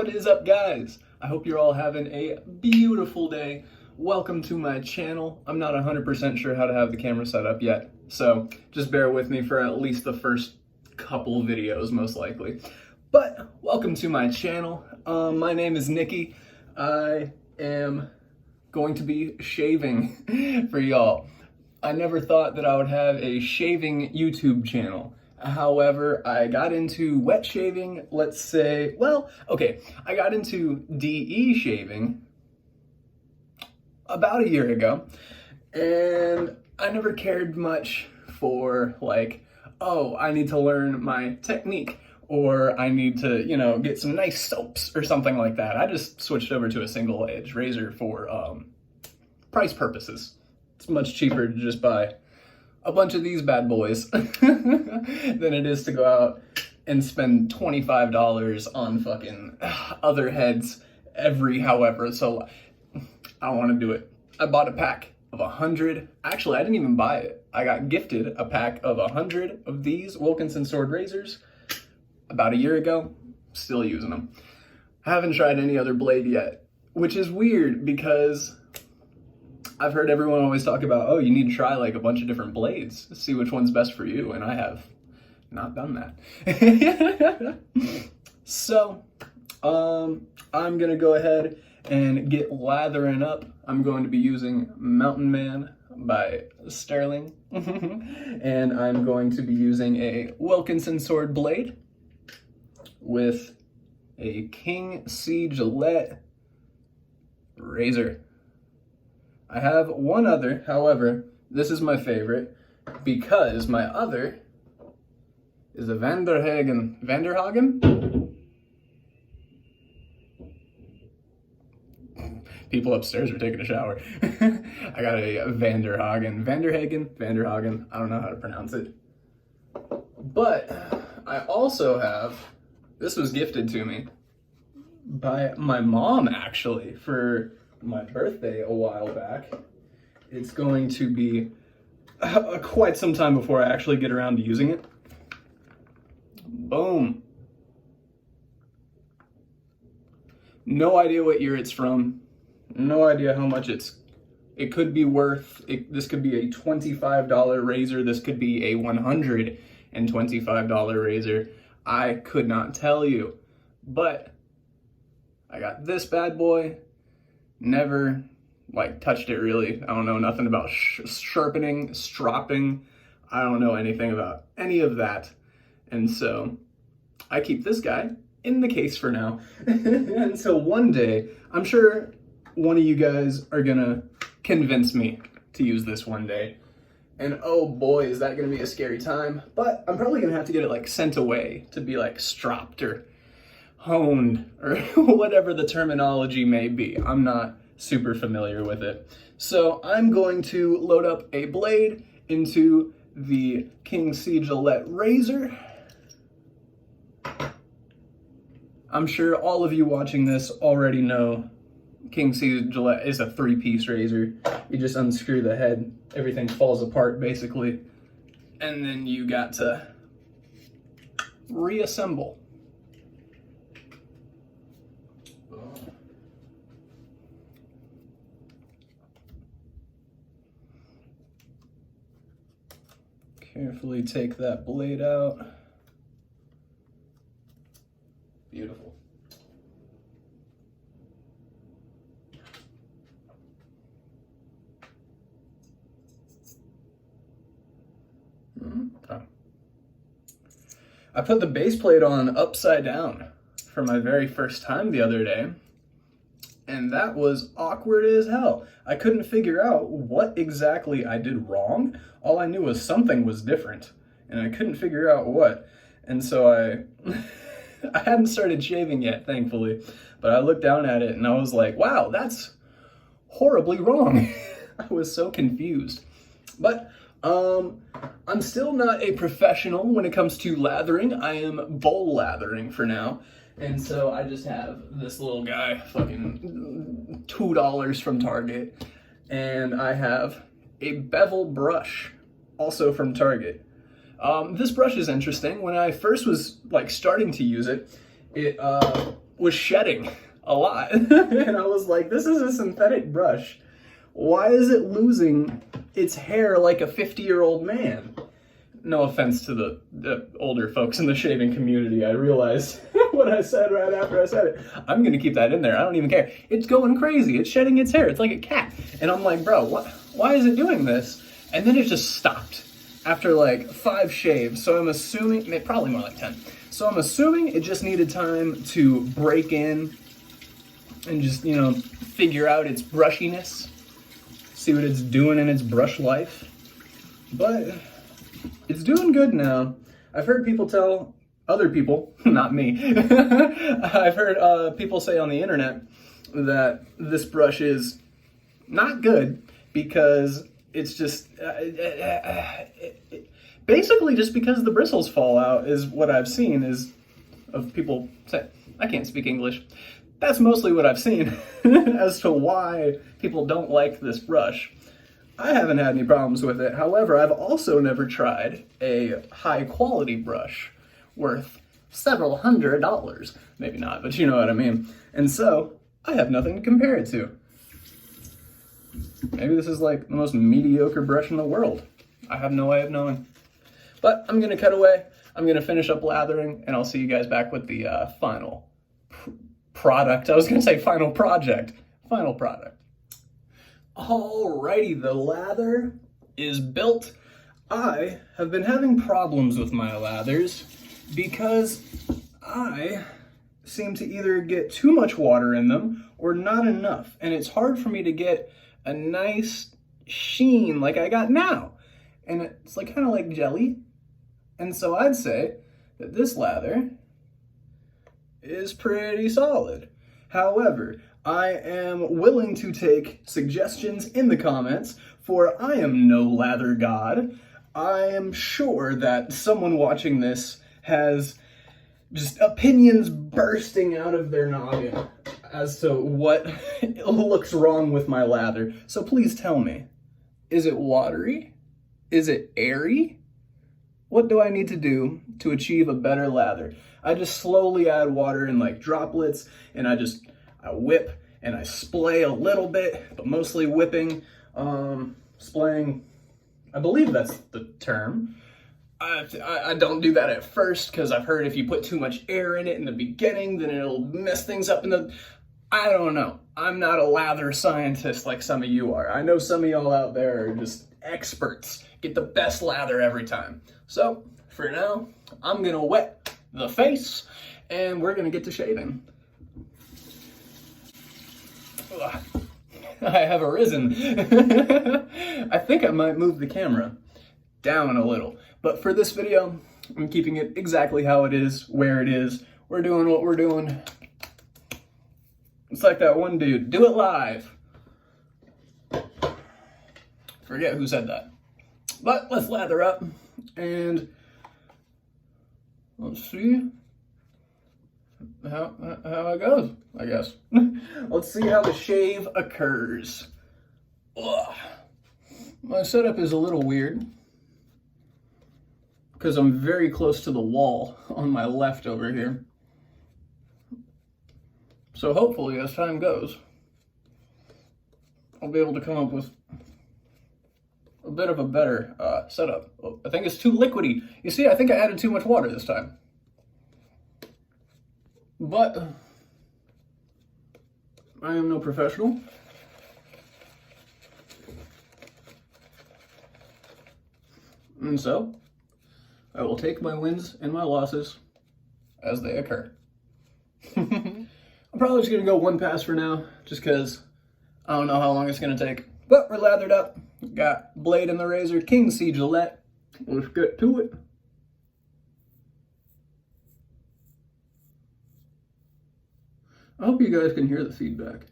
What is up, guys? I hope you're all having a beautiful day. Welcome to my channel. I'm not 100% sure how to have the camera set up yet, so just bear with me for at least the first couple videos, most likely. But welcome to my channel. My name is Nikki. I am going to be shaving for y'all. I never thought that I would have a shaving YouTube channel. However, I got into wet shaving, let's say, I got into DE shaving about a year ago, and I never cared much for I need to learn my technique, or I need to, get some nice soaps or something like that. I just switched over to a single edge razor for price purposes. It's much cheaper to just buy a bunch of these bad boys than it is to go out and spend $25 on fucking other heads however. So I don't want to do it. I bought a pack of 100. Actually, I didn't even buy it. I got gifted a pack of 100 of these Wilkinson sword razors about a year ago. Still using them. I haven't tried any other blade yet, which is weird because I've heard everyone always talk about, oh, you need to try a bunch of different blades, see which one's best for you, and I have not done that. So, I'm gonna go ahead and get lathering up. I'm going to be using Mountain Man by Stirling, and I'm going to be using a Wilkinson sword blade with a King C Gillette razor. I have one other, however, this is my favorite because my other is a Vanderhagen? People upstairs are taking a shower. I got a Vanderhagen, I don't know how to pronounce it. But I also have, this was gifted to me by my mom actually for my birthday a while back. It's going to be quite some time before I actually get around to using it. Boom. No idea what year it's from. No idea how much it could be worth. This could be a $25 razor. This could be a $125 razor. I could not tell you. But I got this bad boy. Never touched it really. I don't know nothing about sharpening, stropping. I don't know anything about any of that. And so I keep this guy in the case for now. And so one day, I'm sure one of you guys are gonna convince me to use this one day. And oh boy, is that gonna be a scary time. But I'm probably gonna have to get it sent away to be stropped or honed or whatever the terminology may be. I'm not super familiar with it. So I'm going to load up a blade into the King C Gillette razor. I'm sure all of you watching this already know King C Gillette is a 3-piece razor. You just unscrew the head, everything falls apart basically, and then you got to reassemble. Carefully take that blade out. Beautiful. Oh. I put the base plate on upside down for my very first time the other day, and that was awkward as hell. I couldn't figure out what exactly I did wrong. All I knew was something was different, and I couldn't figure out what. And so I hadn't started shaving yet, thankfully, but I looked down at it and I was like, wow, that's horribly wrong. I was so confused. But I'm still not a professional when it comes to lathering. I am bowl lathering for now. And so I just have this little guy, fucking $2 from Target. And I have a Bevel brush, also from Target. This brush is interesting. When I first was starting to use it, it was shedding a lot. And I was like, this is a synthetic brush. Why is it losing its hair like a 50-year-old man? No offense to the older folks in the shaving community. I realized what I said right after I said it. I'm gonna keep that in there. I don't even care. It's going crazy. It's shedding its hair. It's like a cat. And I'm like, bro, why is it doing this? And then it just stopped after like 5 shaves. So I'm assuming, probably more like 10. So I'm assuming it just needed time to break in and just, you know, figure out its brushiness, see what it's doing in its brush life. But it's doing good now. I've heard people tell other people, not me, I've heard people say on the internet that this brush is not good because it's just, basically just because the bristles fall out is what I've seen is of people say, I can't speak English. That's mostly what I've seen as to why people don't like this brush. I haven't had any problems with it. However, I've also never tried a high quality brush worth several $100s. Maybe not, but you know what I mean. And so I have nothing to compare it to. Maybe this is like the most mediocre brush in the world. I have no way of knowing. But I'm gonna cut away. I'm gonna finish up lathering and I'll see you guys back with the final product. I was gonna say final project. Final product. Alrighty, the lather is built. I have been having problems with my lathers because I seem to either get too much water in them or not enough. And it's hard for me to get a nice sheen like I got now. And it's like kind of like jelly. And so I'd say that this lather is pretty solid. However, I am willing to take suggestions in the comments, for I am no lather god. I am sure that someone watching this has just opinions bursting out of their noggin as to what looks wrong with my lather. So please tell me, is it watery? Is it airy? What do I need to do to achieve a better lather? I just slowly add water in like droplets, and I whip and I splay a little bit, but mostly whipping, splaying. I believe that's the term. I don't do that at first because I've heard if you put too much air in it in the beginning, then it'll mess things up I don't know. I'm not a lather scientist like some of you are. I know some of y'all out there are just experts, get the best lather every time. So for now, I'm gonna wet the face and we're gonna get to shaving. Ugh. I have arisen. I think I might move the camera down a little, but for this video, I'm keeping it exactly how it is, where it is. We're doing what we're doing. It's like that one dude, do it live. Forget who said that. But let's lather up and let's see how it goes, I guess. Let's see how the shave occurs. Ugh. My setup is a little weird because I'm very close to the wall on my left over here. So hopefully as time goes, I'll be able to come up with a bit of a better setup. Oh, I think it's too liquidy. You see, I think I added too much water this time. But I am no professional. And so, I will take my wins and my losses as they occur. I'm probably just gonna go one pass for now, just because I don't know how long it's gonna take. But we're lathered up. Got blade in the razor, King C Gillette. Let's get to it. I hope you guys can hear the feedback,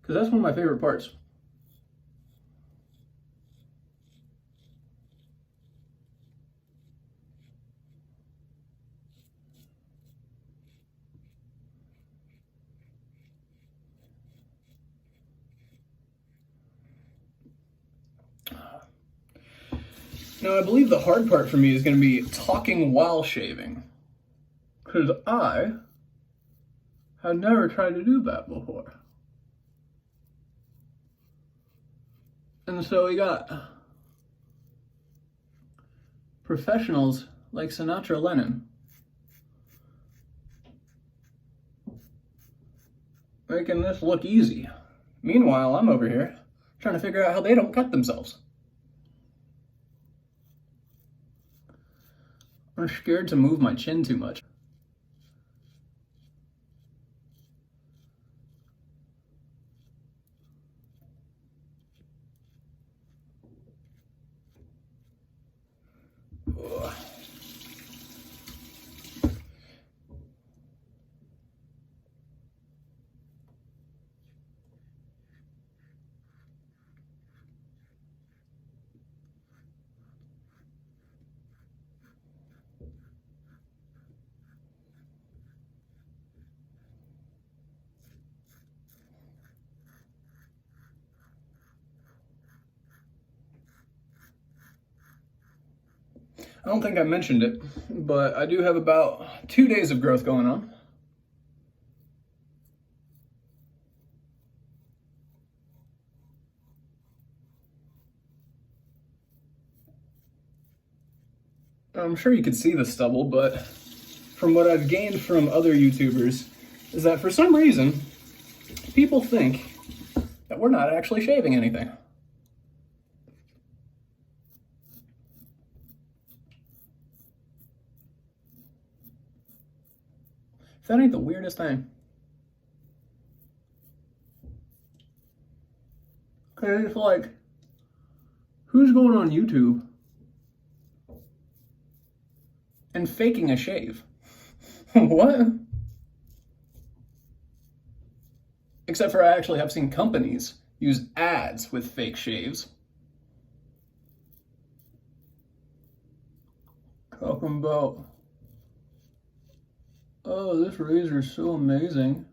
because that's one of my favorite parts. Now, I believe the hard part for me is going to be talking while shaving, because I I've never tried to do that before. And so we got professionals like Sinatra Lennon making this look easy. Meanwhile, I'm over here trying to figure out how they don't cut themselves. I'm scared to move my chin too much. Ugh. I don't think I mentioned it, but I do have about 2 days of growth going on. I'm sure you could see the stubble, but from what I've gained from other YouTubers is that for some reason, people think that we're not actually shaving anything. That ain't the weirdest thing. And it's like, who's going on YouTube and faking a shave? What? Except for I actually have seen companies use ads with fake shaves. Talking about, oh, this razor is so amazing.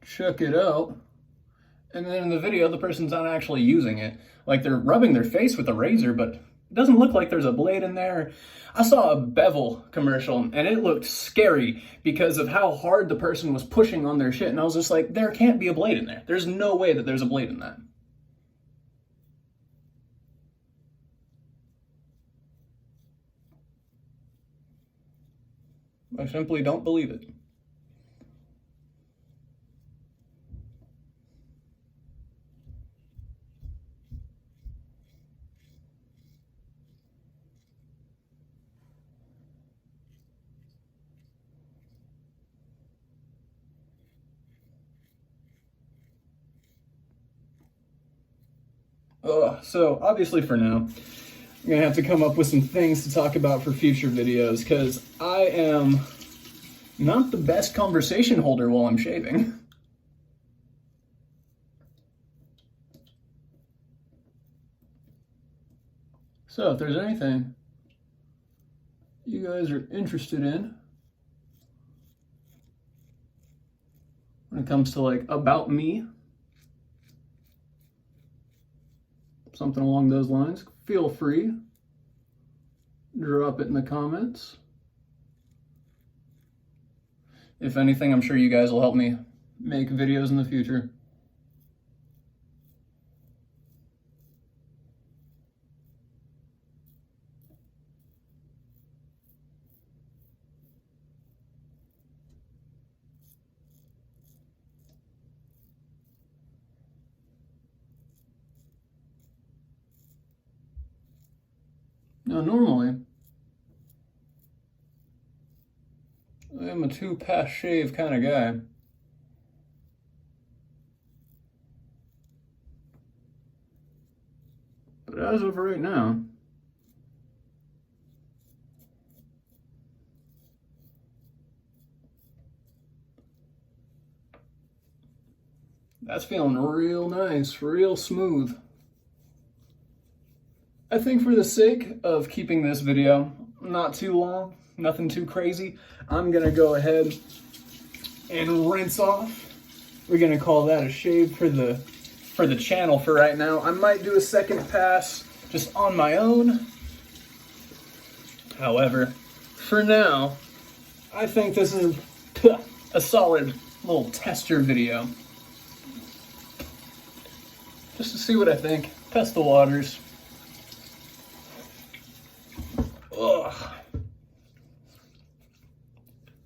Check it out. And then in the video, the person's not actually using it. Like they're rubbing their face with the razor, but it doesn't look like there's a blade in there. I saw a Bevel commercial and it looked scary because of how hard the person was pushing on their shit. And I was just like, there can't be a blade in there. There's no way that there's a blade in that. I simply don't believe it. So obviously for now, I'm gonna have to come up with some things to talk about for future videos because I am not the best conversation holder while I'm shaving. So if there's anything you guys are interested in when it comes to like about me, something along those lines, feel free, drop it in the comments. If anything, I'm sure you guys will help me make videos in the future. Now, normally, I'm a 2-pass shave kind of guy. But as of right now, that's feeling real nice, real smooth. I think for the sake of keeping this video not too long, nothing too crazy, I'm gonna go ahead and rinse off. We're gonna call that a shave for the channel for right now. I might do a second pass just on my own. However, for now, I think this is a solid little tester video. Just to see what I think, test the waters. Ugh.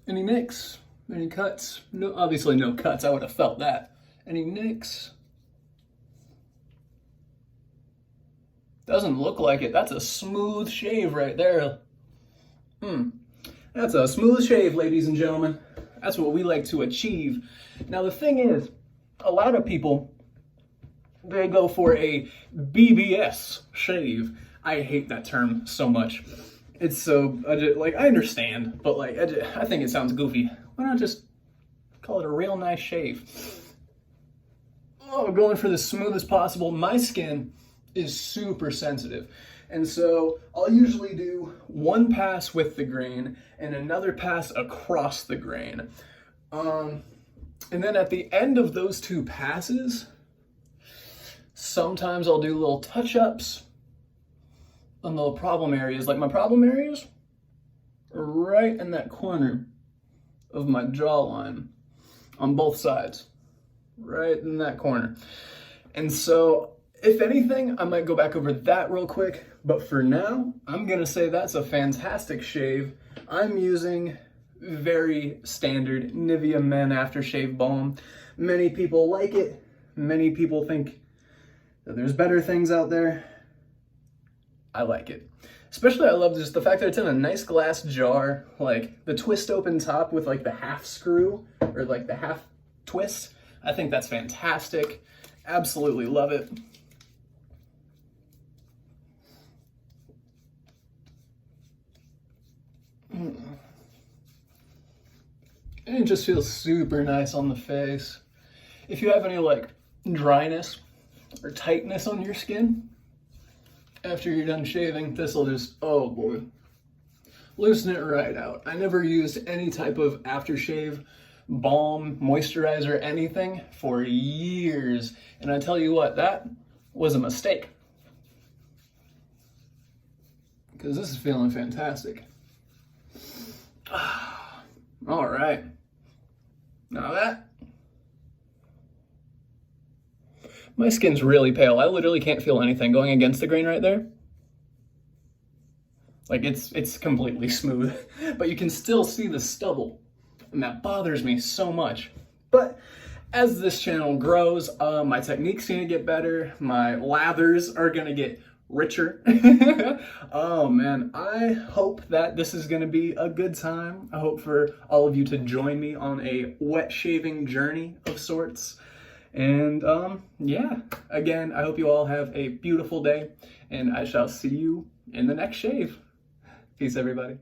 Any nicks? Any cuts? No, obviously no cuts, I would have felt that. Any nicks? Doesn't look like it. That's a smooth shave right there. That's a smooth shave, ladies and gentlemen. That's what we like to achieve. Now the thing is, a lot of people, they go for a BBS shave. I hate that term so much. It's so, I understand, but like, I think it sounds goofy. Why not just call it a real nice shave? Oh, going for the smoothest possible. My skin is super sensitive. And so I'll usually do one pass with the grain and another pass across the grain. And then at the end of those two passes, sometimes I'll do little touch-ups on the problem areas. Like my problem areas are right in that corner of my jawline on both sides. Right in that corner. And so if anything, I might go back over that real quick, but for now, I'm gonna say that's a fantastic shave. I'm using very standard Nivea Men Aftershave Balm. Many people like it. Many people think that there's better things out there. I like it. Especially I love just the fact that it's in a nice glass jar, like the twist open top with like the half screw or like the half twist. I think that's fantastic. Absolutely love it. And it just feels super nice on the face. If you have any like dryness or tightness on your skin after you're done shaving, this will just, oh boy, loosen it right out. I never used any type of aftershave balm, moisturizer, anything for years. And I tell you what, that was a mistake. Because this is feeling fantastic. All right. Now my skin's really pale. I literally can't feel anything going against the grain right there. Like it's completely smooth, but you can still see the stubble, and that bothers me so much. But as this channel grows, my technique's gonna get better. My lathers are gonna get richer. Oh man, I hope that this is gonna be a good time. I hope for all of you to join me on a wet shaving journey of sorts. And yeah, again, I hope you all have a beautiful day, and I shall see you in the next shave. Peace, everybody.